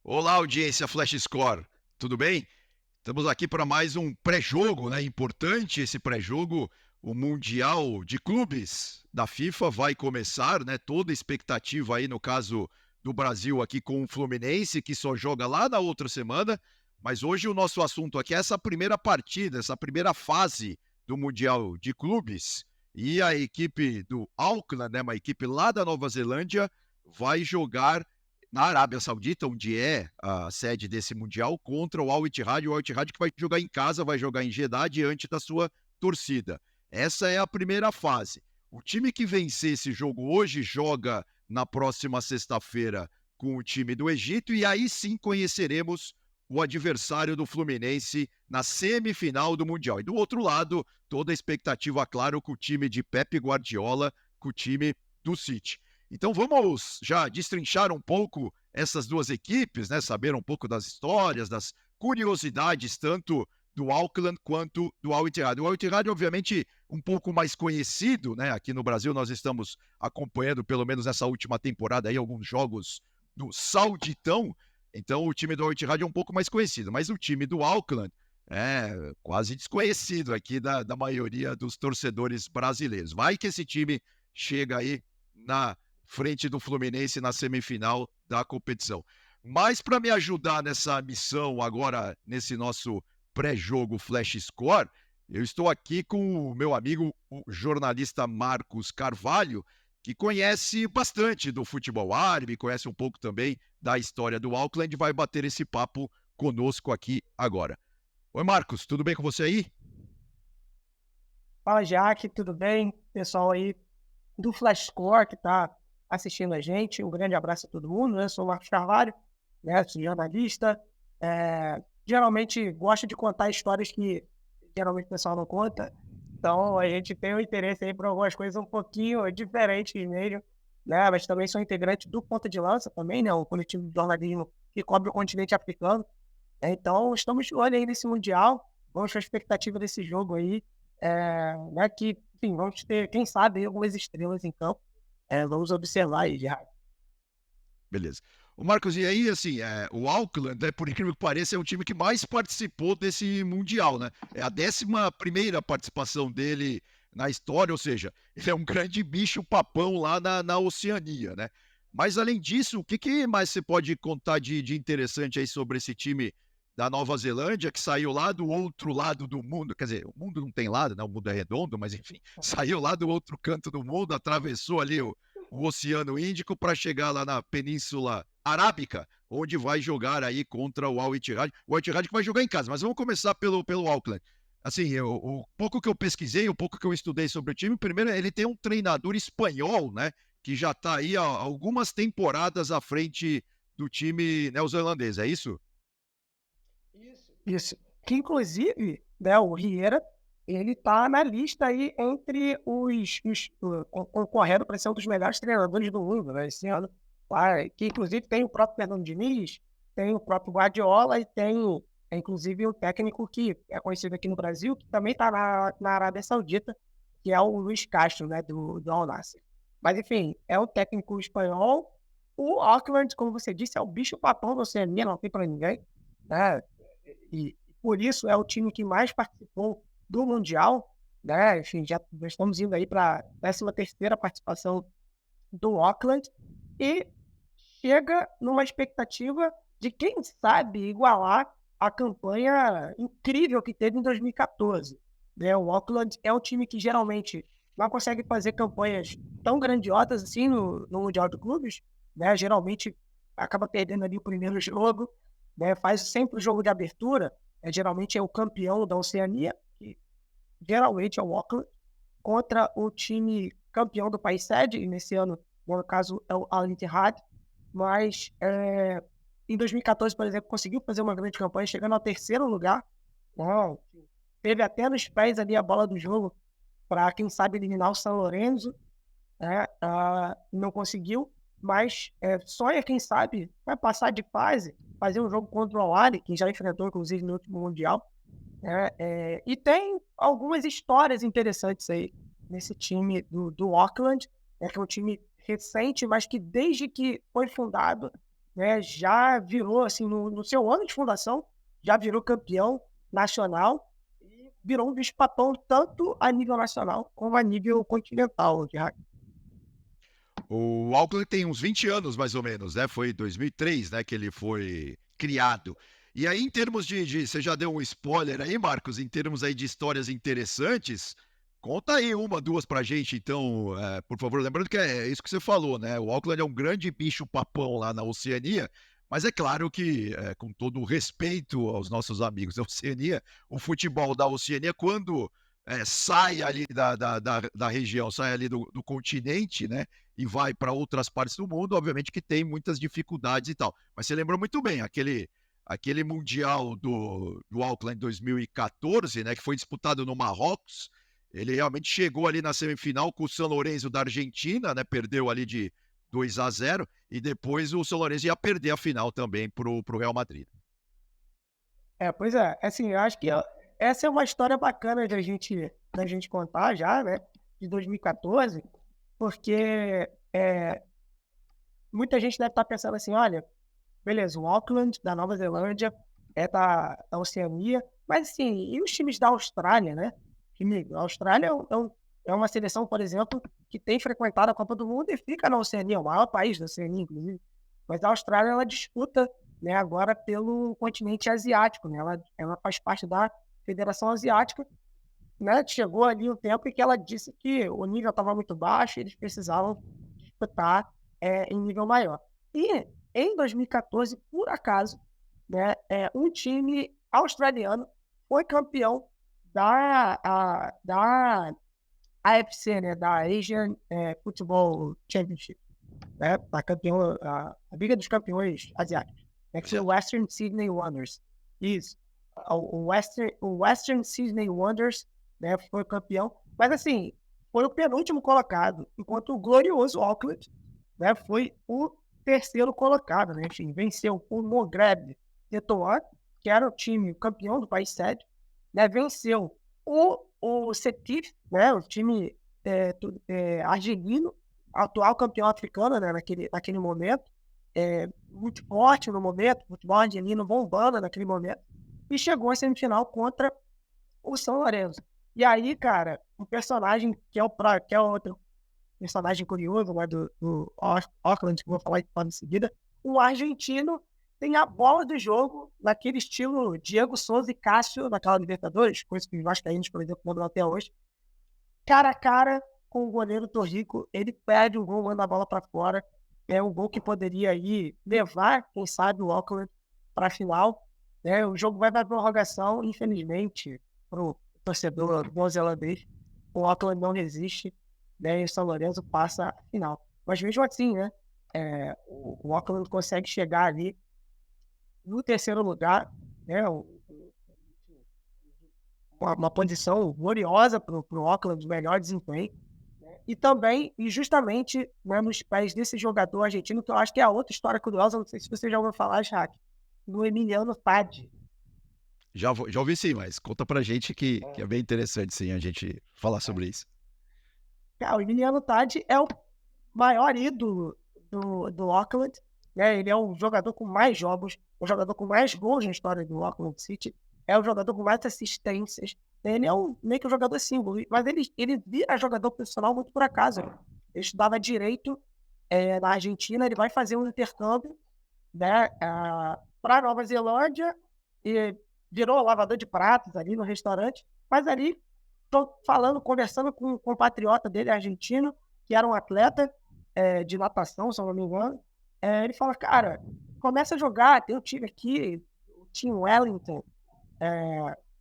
Olá, audiência Flash Score, tudo bem? Estamos aqui para mais um pré-jogo, né? Importante esse pré-jogo. O Mundial de Clubes da FIFA vai começar, né? Toda expectativa aí, no caso do Brasil, aqui com o Fluminense, que só joga lá na outra semana. Mas hoje o nosso assunto aqui é essa primeira partida, essa primeira fase do Mundial de Clubes. E a equipe do Auckland, né? Uma equipe lá da Nova Zelândia, vai jogar na Arábia Saudita, onde é a sede desse Mundial, contra o Al Ittihad. O Al Ittihad que vai jogar em casa, vai jogar em Jeddah diante da sua torcida. Essa é a primeira fase. O time que vencer esse jogo hoje joga na próxima sexta-feira com o time do Egito e aí sim conheceremos o adversário do Fluminense na semifinal do Mundial. E do outro lado, toda a expectativa, claro, com o time de Pepe Guardiola, com o time do City. Então vamos já destrinchar um pouco essas duas equipes, né? Saber um pouco das histórias, das curiosidades, tanto do Auckland quanto do Al Ittihad. O Al Ittihad, obviamente, um pouco mais conhecido, né? Aqui no Brasil nós estamos acompanhando, pelo menos nessa última temporada, aí, alguns jogos do Sauditão. Então o time do Al Ittihad é um pouco mais conhecido, mas o time do Auckland é quase desconhecido aqui da maioria dos torcedores brasileiros. Vai que esse time chega aí na frente do Fluminense na semifinal da competição. Mas para me ajudar nessa missão agora, nesse nosso pré-jogo Flash Score, eu estou aqui com o meu amigo, o jornalista Marcos Carvalho, que conhece bastante do futebol árabe, conhece um pouco também da história do Auckland, vai bater esse papo conosco aqui agora. Oi, Marcos, tudo bem com você aí? Fala, Jaque, tudo bem? Pessoal aí do Flashcore que está assistindo a gente. Um grande abraço a todo mundo, né? Sou o Marcos Carvalho, né? Sou jornalista. Geralmente gosto de contar histórias que geralmente o pessoal não conta. Então, a gente tem um interesse aí por algumas coisas um pouquinho diferentes mesmo, né? Mas também sou integrante do Ponta de Lança também, né? O coletivo de jornalismo que cobre o continente africano. Então, estamos de olho aí nesse Mundial. Vamos com a expectativa desse jogo aí. Né, que, enfim, vamos ter, quem sabe, aí algumas estrelas em campo. Vamos observar aí já. Beleza. O Marcos, e aí, assim, o Auckland, né, por incrível que pareça, é o time que mais participou desse Mundial, né? É a 11ª participação dele na história, ou seja, ele é um grande bicho-papão lá na Oceania, né? Mas, além disso, o que mais você pode contar de interessante aí sobre esse time da Nova Zelândia, que saiu lá do outro lado do mundo? Quer dizer, o mundo não tem lado, né? O mundo é redondo, mas enfim, saiu lá do outro canto do mundo, atravessou ali o Oceano Índico para chegar lá na Península Arábica, onde vai jogar aí contra o Al Ittihad. O Al Ittihad que vai jogar em casa, mas vamos começar pelo Auckland. Assim, o pouco que eu pesquisei, o pouco que eu estudei sobre o time, primeiro, ele tem um treinador espanhol, né, que já está aí há algumas temporadas à frente do time neozelandês, é isso? Isso. Que, inclusive, né, o Vieira, ele tá na lista aí entre concorrendo para ser um dos melhores treinadores do mundo, né, esse ano. Que, inclusive, tem o próprio Fernando Diniz, tem o próprio Guardiola e tem, inclusive, um técnico que é conhecido aqui no Brasil, que também está na Arábia Saudita, que é o Luiz Castro, né, do Al Nassr. Mas, enfim, é um técnico espanhol. O Auckland, como você disse, é o bicho-papão da Oceania, não tem para ninguém, né? E por isso é o time que mais participou do Mundial, né? Enfim, já estamos indo aí para a 13ª participação do Auckland e chega numa expectativa de, quem sabe, igualar a campanha incrível que teve em 2014. Né? O Auckland é um time que geralmente não consegue fazer campanhas tão grandiosas assim no Mundial de Clubes, né? Geralmente acaba perdendo ali o primeiro jogo, né? Faz sempre o jogo de abertura, geralmente é o campeão da Oceania, que geralmente é o Auckland, contra o time campeão do país sede, e nesse ano, no caso, é o Al Ittihad, mas em 2014, por exemplo, conseguiu fazer uma grande campanha, chegando ao terceiro lugar. Né? Teve até nos pés ali a bola do jogo para, quem sabe, eliminar o São Lourenço. Né? Não conseguiu, mas sonha, quem sabe, vai passar de fase, fazer um jogo contra o Al-Ahly, que já enfrentou, inclusive, no último Mundial. Né? E tem algumas histórias interessantes aí nesse time do Auckland, que é um time recente, mas que desde que foi fundado né, já virou, assim, no seu ano de fundação, já virou campeão nacional e virou um bicho-papão tanto a nível nacional como a nível continental. O Auckland tem uns 20 anos, mais ou menos, né? Foi em 2003, né, que ele foi criado. E aí, em termos você já deu um spoiler aí, Marcos, em termos aí de histórias interessantes, conta aí uma, duas pra gente, então, por favor. Lembrando que é isso que você falou, né? O Auckland é um grande bicho-papão lá na Oceania, mas é claro que, com todo o respeito aos nossos amigos da Oceania, o futebol da Oceania, quando sai ali da região, sai ali do continente, né? E vai para outras partes do mundo, obviamente que tem muitas dificuldades e tal. Mas você lembrou muito bem, aquele Mundial do Auckland 2014, né, que foi disputado no Marrocos, ele realmente chegou ali na semifinal com o São Lourenço da Argentina, né, perdeu ali de 2-0, e depois o São Lourenço ia perder a final também pro Real Madrid. Pois é, assim, eu acho que essa é uma história bacana da gente contar já, né, de 2014, porque muita gente deve estar pensando assim, olha, beleza, o Auckland, da Nova Zelândia, é da Oceania, mas assim, e os times da Austrália, né? A Austrália é uma seleção, por exemplo, que tem frequentado a Copa do Mundo e fica na Oceania, o maior país da Oceania, inclusive. Mas a Austrália, ela disputa, né, agora pelo continente asiático, né? Ela faz parte da Federação Asiática, né? Chegou ali um tempo em que ela disse que o nível estava muito baixo e eles precisavam disputar em nível maior. E em 2014, por acaso, né, um time australiano foi campeão da AFC, né, da Asian Football Championship, né, a Liga dos Campeões Asiáticos, né, que foi o Certo. Western Sydney Wanderers. Isso. O Western Sydney Wanderers, né, foi campeão, mas assim, foi o penúltimo colocado, enquanto o glorioso Auckland, né, foi o terceiro colocado, né, enfim, venceu o Maghreb Tetoan, que era o time campeão do país sede, né, venceu o Setif, né, o time argelino, atual campeão africano, né, naquele momento, muito forte no momento, futebol argelino bombando naquele momento, e chegou à semifinal contra o São Lourenço. E aí, cara, um personagem que é outro personagem curioso lá do Auckland, que eu vou falar em seguida, um argentino tem a bola do jogo naquele estilo Diego Souza e Cássio naquela Libertadores, coisa que os vascaínos, por exemplo, mandam até hoje, cara a cara com o goleiro Torrico, ele perde um gol, manda a bola para fora, é um gol que poderia aí levar, quem sabe, o Auckland para a final, né? O jogo vai para prorrogação, infelizmente, para o torcedor neozelandês, o Auckland não resiste, né? E o São Lourenço passa a final. Mas mesmo assim, né? O Auckland consegue chegar ali no terceiro lugar, né? Uma posição gloriosa para o Auckland, melhor desempenho. E também, e justamente, né, nos pés desse jogador argentino, que eu acho que é a outra história curiosa, não sei se você já ouviu falar, Jaque, do Emiliano Tadi. Já ouvi sim, mas conta pra gente que é bem interessante sim a gente falar sobre isso. Cara, o Emiliano Tadi é o maior ídolo do Auckland, né? Ele é o jogador com mais jogos, o jogador com mais gols na história do Auckland City, é o jogador com mais assistências. Ele é meio que um jogador símbolo, mas ele vira jogador profissional muito por acaso. Ele estudava direito na Argentina, ele vai fazer um intercâmbio, né, para Nova Zelândia e virou lavador de pratos ali no restaurante, mas ali tô conversando com um compatriota dele, argentino, que era um atleta de natação, se eu não me engano. Ele fala, cara, começa a jogar, tem um time aqui, o Team Wellington,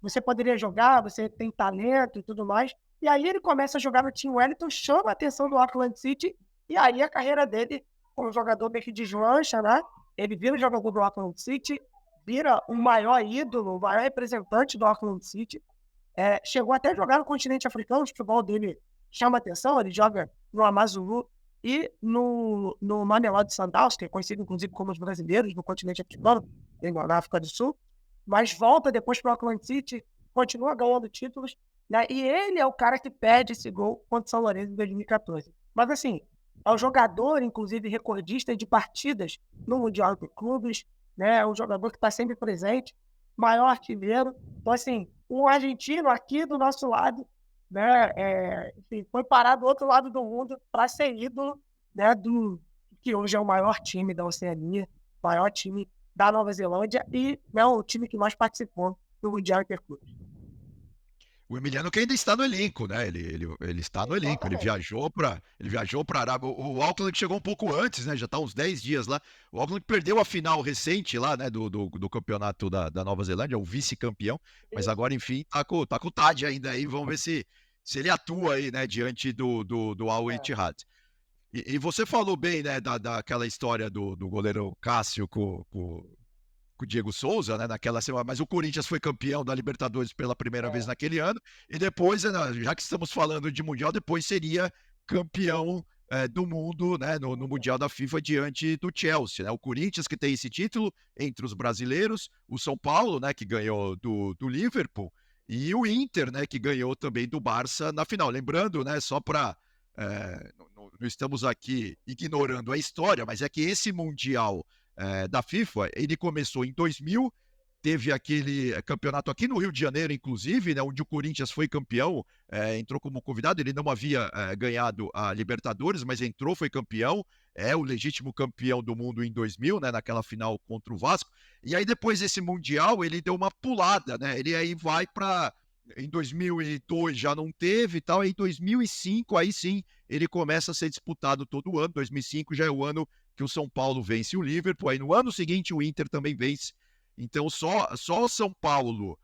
você poderia jogar, você tem talento e tudo mais. E aí ele começa a jogar no Team Wellington, chama a atenção do Auckland City, e aí a carreira dele como jogador meio que deslancha, né? Ele vira o jogador do Auckland City, vira o maior ídolo, o maior representante do Auckland City. Chegou até a jogar no continente africano, o futebol dele chama atenção, ele joga no Amazulu e no Mamelodi Sundowns, que é conhecido inclusive como os brasileiros no continente africano, na África do Sul, mas volta depois para o Auckland City, continua ganhando títulos, né? E ele é o cara que perde esse gol contra o São Lourenço em 2014. Mas assim, É um jogador, inclusive, recordista de partidas no Mundial de Clubes, né? É um jogador que está sempre presente, maior artilheiro. Então, assim, um argentino aqui do nosso lado, né? Enfim, foi parar do outro lado do mundo para ser ídolo, né? Do que hoje é o maior time da Oceania, o maior time da Nova Zelândia e, né, o time que mais participou do Mundial Interclubes. O Emiliano que ainda está no elenco, né? Ele está no elenco. Exatamente. Ele viajou para Arábia. O Auckland chegou um pouco antes, né? Já está uns 10 dias lá. O Auckland perdeu a final recente lá, né? Do campeonato da Nova Zelândia, o vice-campeão. Mas agora, enfim, tá com o Tadj ainda aí. Vamos ver se ele atua aí, né? Diante do Al É. Ittihad. E você falou bem, né? Daquela história do goleiro Cássio com o Diego Souza, né, naquela semana, mas o Corinthians foi campeão da Libertadores pela primeira vez É. naquele ano, e depois, já que estamos falando de Mundial, depois seria campeão do mundo, né, no Mundial da FIFA diante do Chelsea, né, o Corinthians que tem esse título entre os brasileiros, o São Paulo, né, que ganhou do Liverpool, e o Inter, né, que ganhou também do Barça na final. Lembrando, né, só para não estamos aqui ignorando a história, mas é que esse Mundial da FIFA, ele começou em 2000, teve aquele campeonato aqui no Rio de Janeiro, inclusive, né, onde o Corinthians foi campeão, entrou como convidado, ele não havia ganhado a Libertadores, mas entrou, foi campeão, é o legítimo campeão do mundo em 2000, né, naquela final contra o Vasco, e aí depois desse Mundial, ele deu uma pulada, né, ele aí vai para em 2002 já não teve e tal, aí em 2005 aí sim ele começa a ser disputado todo ano. 2005 já é o ano que o São Paulo vence o Liverpool, aí no ano seguinte o Inter também vence. Então só São Paulo,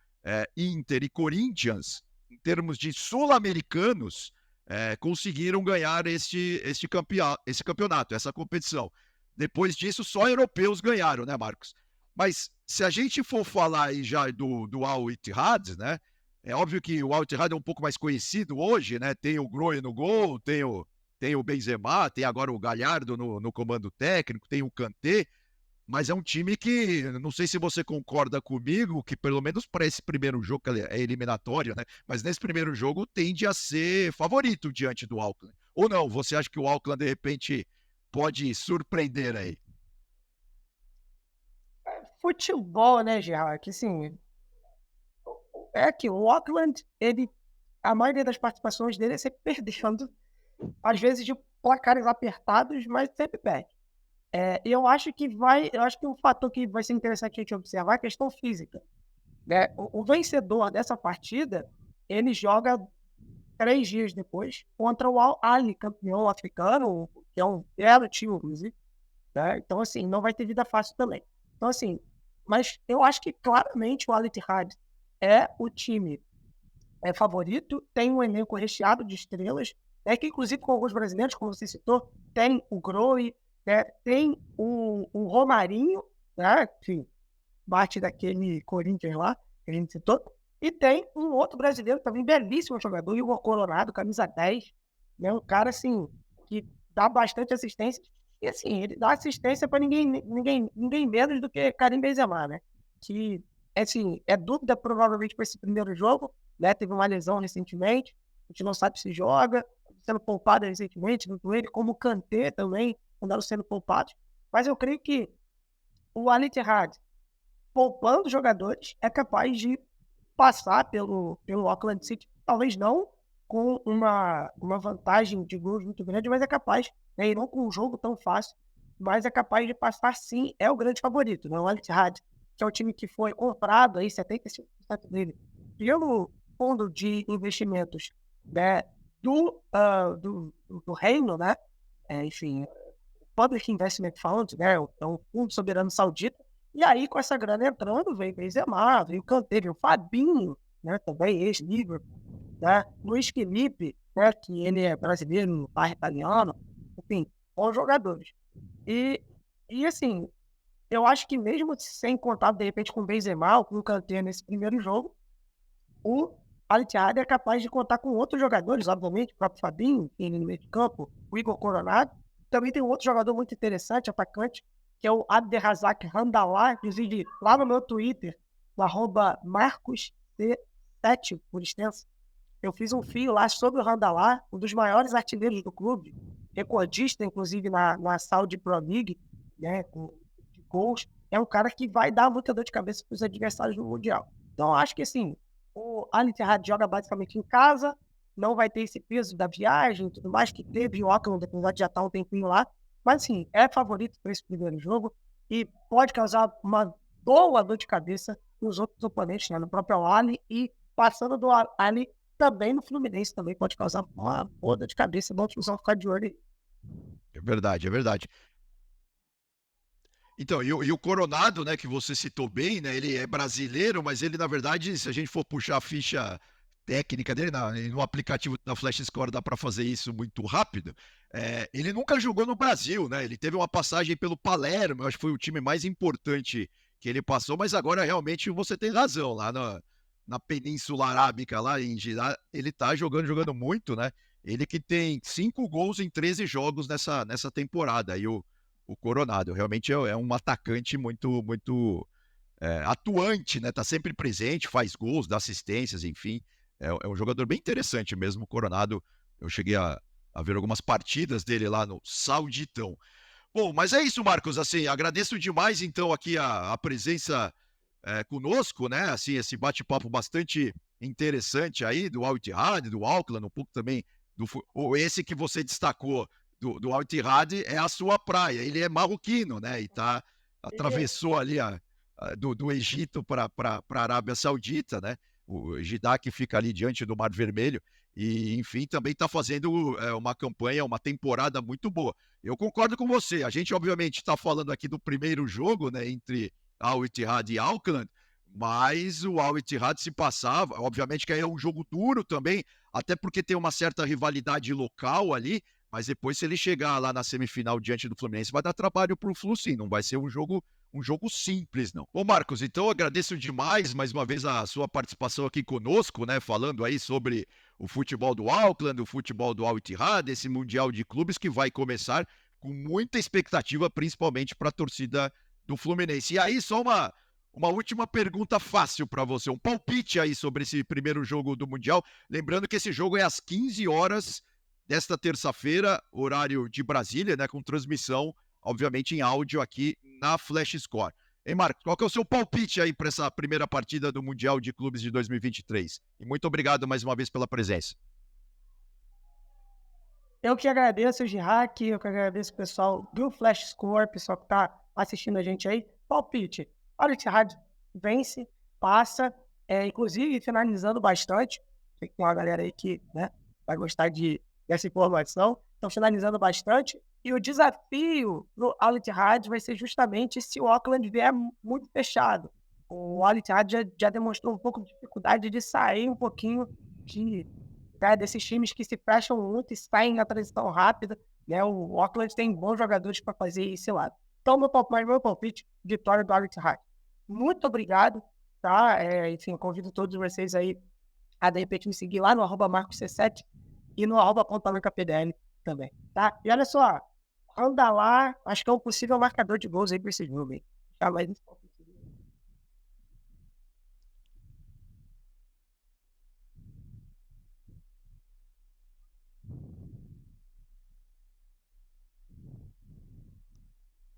Inter e Corinthians, em termos de sul-americanos, conseguiram ganhar esse campeonato, essa competição. Depois disso, só europeus ganharam, né, Marcos? Mas se a gente for falar aí já do Al Ittihad, né? É óbvio que o Al Ittihad é um pouco mais conhecido hoje, né? Tem o Grohe no gol, tem o Benzema, tem agora o Galhardo no comando técnico, tem o Kanté, mas é um time que, não sei se você concorda comigo, que pelo menos para esse primeiro jogo, que é eliminatório, né? Mas nesse primeiro jogo tende a ser favorito diante do Auckland. Ou não? Você acha que o Auckland, de repente, pode surpreender aí? Futebol, né, Gerard? Que assim, é que o Auckland, ele, a maioria das participações dele é sempre perdendo, às vezes de placares apertados, mas sempre perde. E eu acho que um fator que vai ser interessante a gente observar é a questão física, né? O vencedor dessa partida, ele joga 3 dias depois contra o Al Ahly, campeão africano, que é um belo time, inclusive, né? Então, assim, não vai ter vida fácil também. Então, assim, mas eu acho que claramente o Al Ittihad é o time favorito, tem um elenco recheado de estrelas, né, que inclusive com alguns brasileiros, como você citou, tem o Grohe, né, tem o Romarinho, né, que bate daquele Corinthians lá, que a gente citou, e tem um outro brasileiro também, belíssimo jogador, o Igor Coronado, camisa 10, né, um cara assim, que dá bastante assistência, e assim, ele dá assistência para ninguém menos do que Karim Benzema, né, que assim, é dúvida provavelmente para esse primeiro jogo, né, teve uma lesão recentemente, a gente não sabe se joga, sendo poupado recentemente no joelho, como o Kanté também andaram sendo poupados, mas eu creio que o Al Ittihad, poupando jogadores, é capaz de passar pelo Auckland City, talvez não com uma vantagem de gols muito grande, mas é capaz, né, e não com um jogo tão fácil, mas é capaz de passar sim, é o grande favorito, não é o Al Ittihad, que é o time que foi comprado aí, 75% dele, pelo fundo de investimentos, né, do reino, né, enfim, Public Investment Fund, né, é um fundo soberano saudita, e aí com essa grana entrando, veio Benzema, veio o Kanté, veio o Fabinho, né, também ex-Liverpool, né, Luiz Felipe, né, que ele é brasileiro, barra italiano, enfim, bons jogadores. E, e assim, eu acho que mesmo sem contar, de repente, com o Benzema ou com o Kanté nesse primeiro jogo, o Al Ittihad é capaz de contar com outros jogadores, obviamente, o próprio Fabinho, que no meio de campo, o Igor Coronado. Também tem um outro jogador muito interessante, atacante, que é o Abderrazak Handallah, inclusive lá no meu Twitter, no @MarcosC7, por extenso, eu fiz um fio lá sobre o Handallah, um dos maiores artilheiros do clube, recordista, inclusive, na Saudi Pro League, né, de gols. É um cara que vai dar muita dor de cabeça para os adversários no Mundial. Então, acho que, assim, o Al Ittihad joga basicamente em casa, não vai ter esse peso da viagem e tudo mais, que teve o Auckland, apesar de já estar um tempinho lá. Mas, assim, é favorito para esse primeiro jogo e pode causar uma boa dor de cabeça nos outros oponentes, né, no próprio Ali e passando do Ali também no Fluminense, também pode causar uma boa dor de cabeça. Bom, que ficar de olho aí. É verdade, é verdade. Então, e o Coronado, né, que você citou bem, né, ele é brasileiro, mas ele, na verdade, se a gente for puxar a ficha técnica dele, no aplicativo da Flash Score dá para fazer isso muito rápido, ele nunca jogou no Brasil, né, ele teve uma passagem pelo Palermo, eu acho que foi o time mais importante que ele passou, mas agora realmente você tem razão, lá na Península Arábica, lá em Jeddah, ele tá jogando muito, né, ele que tem 5 gols em 13 jogos nessa temporada, e o Coronado. Realmente é um atacante muito atuante, né? Tá sempre presente, faz gols, dá assistências, enfim. É um jogador bem interessante mesmo, o Coronado. Eu cheguei a ver algumas partidas dele lá no Sauditão. Bom, mas é isso, Marcos. Assim, agradeço demais, então, aqui a presença conosco, né? Assim, esse bate-papo bastante interessante aí do Al Ittihad, do Auckland, um pouco também esse que você destacou do Al Ittihad é a sua praia. Ele é marroquino, né? E atravessou ali do Egito para a Arábia Saudita, né? O Jeddah que fica ali diante do Mar Vermelho. E, enfim, também está fazendo uma campanha, uma temporada muito boa. Eu concordo com você. A gente, obviamente, está falando aqui do primeiro jogo, né? Entre Al Ittihad e Auckland, mas o Al Ittihad se passava, obviamente que é um jogo duro também, até porque tem uma certa rivalidade local ali, mas depois se ele chegar lá na semifinal diante do Fluminense, vai dar trabalho pro Flu sim, não vai ser um jogo simples, não. Bom, Marcos, então eu agradeço demais mais uma vez a sua participação aqui conosco, né, falando aí sobre o futebol do Auckland, o futebol do Al Ittihad, esse Mundial de Clubes que vai começar com muita expectativa, principalmente para a torcida do Fluminense. E aí, só uma última pergunta fácil para você, um palpite aí sobre esse primeiro jogo do Mundial. Lembrando que esse jogo é às 15 horas desta terça-feira, horário de Brasília, né, com transmissão, obviamente, em áudio aqui na Flash Score. Hein, Marcos, qual que é o seu palpite aí para essa primeira partida do Mundial de Clubes de 2023? E muito obrigado mais uma vez pela presença. Eu que agradeço, Girac, eu que agradeço o pessoal do Flash Score, pessoal que está assistindo a gente aí. Palpite, Al Ittihad vence, passa, inclusive finalizando bastante. Tem uma galera aí que, né, vai gostar dessa informação. Estão finalizando bastante. E o desafio no Al Ittihad vai ser justamente se o Auckland vier muito fechado. O Al Ittihad já demonstrou um pouco de dificuldade de sair um pouquinho desses times que se fecham muito e saem na transição rápida, né? O Auckland tem bons jogadores para fazer esse lado. Então, meu palpite, vitória do Al Ittihad. Muito obrigado, tá? Enfim, convido todos vocês aí a, de repente, me seguir lá no @marcosc7 e no @pontalucapdl também, tá? E olha só, anda lá, acho que é um possível marcador de gols aí para esse jogo, hein? Tá, mas...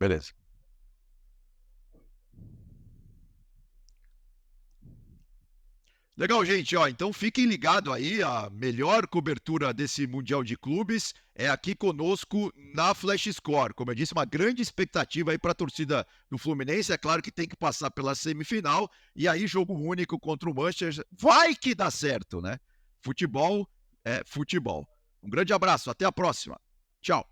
Beleza. Legal, gente. Ó, então fiquem ligados aí. A melhor cobertura desse Mundial de Clubes é aqui conosco na Flash Score. Como eu disse, uma grande expectativa aí para a torcida do Fluminense. É claro que tem que passar pela semifinal e aí jogo único contra o Manchester. Vai que dá certo, né? Futebol é futebol. Um grande abraço. Até a próxima. Tchau.